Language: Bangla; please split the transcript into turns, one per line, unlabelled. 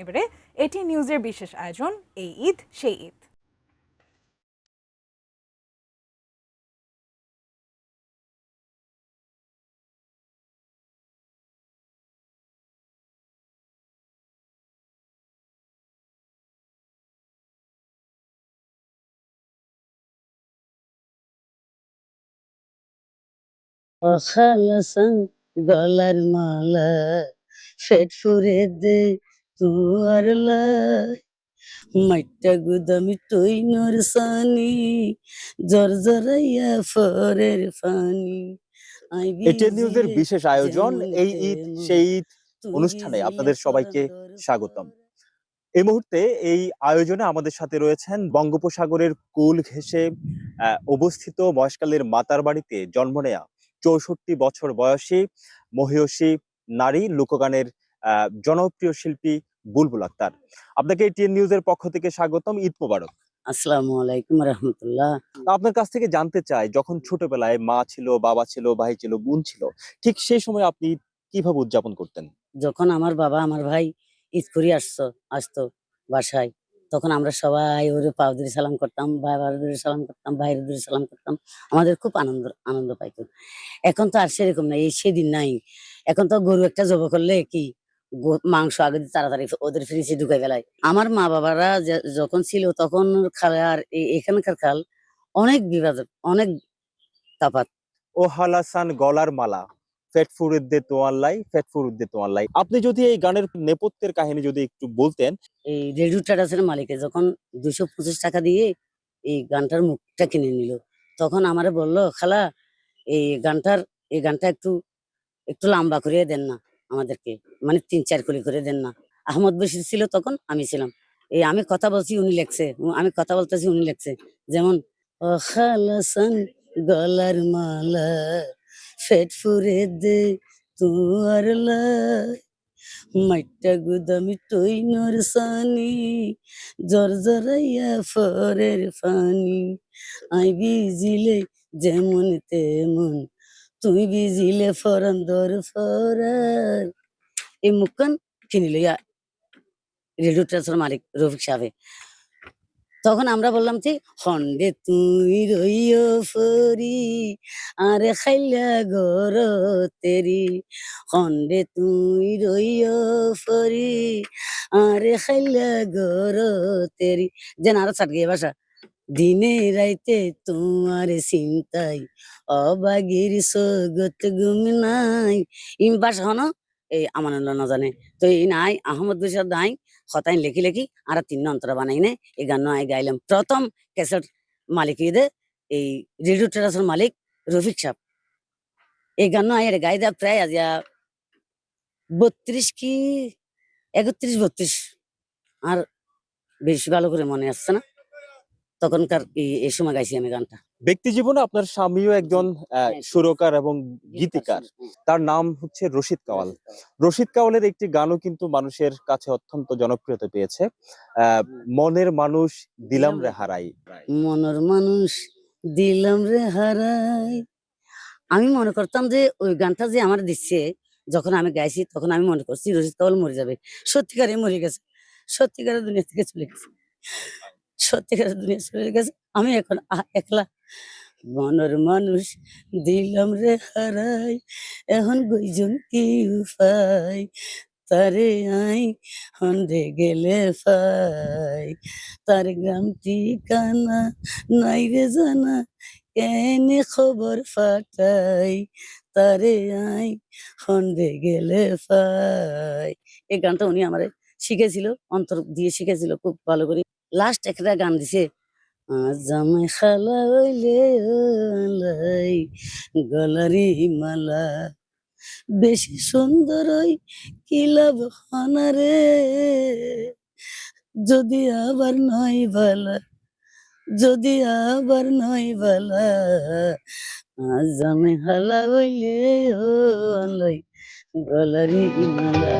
এবারে এটি নিউজের বিশেষ আয়োজন এই ঈদ সেই ঈদ।
খালাসান গলার মালা ফেট ফুরে দে তুয়ার লাই মাইটা গুদামি তুই নর সানি জরজরাইয়া ফরের ফানি আই
এটিএন নিউজের
বিজিলে
বিশেষ আয়োজন
যেমন
এই ঈদ
তেমন
সেই ঈদ
তুই
অনুষ্ঠানে
বিজিলে
আপনাদের সবাইকে
ফরন্দর
স্বাগতম।
ফর
এই মুহূর্তে এই আয়োজনে আমাদের সাথে রয়েছেন বঙ্গোপসাগরের কূল ঘেঁষে অবস্থিত মহেশখালীর মাতার বাড়িতে জন্ম নেয়া ৬৪ বছর বয়সী মহিয়সী নারী লোকগানের জনপ্রিয় শিল্পী বুলবুল আক্তার। আপনাকে এটিএন নিউজের পক্ষ থেকে স্বাগতম, ঈদ মোবারক।
আসসালামু আলাইকুম রহমতুল্লাহ।
আপনার কাছ থেকে জানতে চাই, যখন ছোটবেলায় মা ছিল, বাবা ছিল, ভাই ছিল, বোন ছিল, ঠিক সেই সময় আপনি কিভাবে উদযাপন করতেন?
যখন আমার বাবা আমার ভাই ঈদ করে আসতো বাসায়, তখন আমরা সবাই ওরে পাও ধরে সালাম করতাম, বাবার ধরে সালাম করতাম, ভাইয়ের ধরে সালাম করতাম। আমাদের খুব আনন্দ আনন্দ পাইতো। এখন তো আর সেরকম নাই, সেদিন নাই। এখন তো গরু একটা জবাই করলে কি মাংস আগে দিয়ে তাড়াতাড়ি ওদের ফ্রিজে ঢুকাই ফেলায়। আমার মা বাবারা যখন ছিল তখন খাল আর এখানকার খাল অনেক বিভাজন, অনেক তফাৎ।
ও হালাসান গলার মালা, ফেট ফুরুদ্দে তোয়াল্লাই, ফেট ফুরুদ্দে তোয়াল্লাই। আপনি যদি এই গানের নেপথ্যের কাহিনী যদি একটু বলতেন।
এই রেডিও ট্রেডার্সের মালিকে যখন ২২৫ টাকা দিয়ে এই গানটার মুখটা কিনে নিল, তখন আমারে বলল, খালা এই গানটা একটু একটু লম্বা করে দেন না আমাদেরকে, মানে ৩-৪ কলি করে দেন না। আহমদ বশির ছিল তখন, আমি ছিলাম। এই আমি কথা বলছি উনি লেখছে, আমি কথা বলতেছি উনি লেখছে। যেমন ও খালাসান গলার মালা ফেট ফুরে দে তুয়ার লাই মাইটা গুদামি তুই নর সানি জরজরাইয়া ফরের ফানি আই বিজিলে যেমন তেমন তুই বিজিলে ফরন্দর ফরার। এই মুখখান কিনিল রেডিও ট্রান্সফার মালিক রফিক সাহেব। তখন আমরা বললাম যে হন্ডে তুই রইও ফরি আরে খাইলা গর তেরি হন্ডে তুই রইও ফরি আরে খাইলা গর তেরি। যেন আরো ছাট গিয়ে বাসা দিনে রাইতে তোমার চিন্তাই অবাগির সগত ঘুম নাই। ইম বাসা হন এই আমার না জানে তো এই নাই আহমদ বশির নাই হতাই লেখি লেখি আর ৩ অন্তরা বানাই নে এই গান আই গাইলাম। প্রথম ক্যাসেট মালিক ঈদে এই রেডিও ট্রেডার্সের মালিক রফিক সাহেব। এই গান আই গাই দেয়া প্রায় আজ ৩২ কি ৩১-৩২ আর বেশি ভালো করে মনে আসছে না। তখনকার এই সময় গাইছি আমি গানটা।
ব্যক্তি জীবনে আপনার স্বামীও একজন সুরকার এবং গীতিকার। তার নাম হচ্ছে রশিদ কাওয়াল। রশিদ কাওয়ালের একটি গানও কিন্তু মানুষের কাছে অত্যন্ত জনপ্রিয়তা পেয়েছে। মনের মানুষ দিলাম রে হারাই।
মনের মানুষ দিলাম রে হারাই। আমি মনে করতাম যে ওই গানটা যে আমার দিচ্ছে, যখন আমি গাইছি তখন আমি মনে করছি রশিদ কাওয়াল মরে যাবে। সত্যিকারে মরে গেছে, সত্যিকারের দুনিয়া থেকে চলে গেছে, সত্যিকারের দুনিয়া চলে গেছে। আমি এখন একলা। মনের মানুষ দিলাম রে হারাই, এখন গইজন কি উপায়, তারে আই হন্ডে গেলে পাই, তার গ্রাম ঠিকানা নাই রে জানা, কেনে খবর ফাটাই, তারে আই হন্ডে গেলে পাই। এই গানটা উনি আমারে শিখেছিল, অন্তর দিয়ে শিখেছিল খুব ভালো করে। লাস্ট একটা গান দিছে, জামাই খালা হইলে ওলাই গলারি মালা বেশি সুন্দর ওই কি লাভ হনারে, যদি আবার নয় বালা, যদি আবার নয় বালা, জামাই খালা হইলে ওলাই গলারি মালা।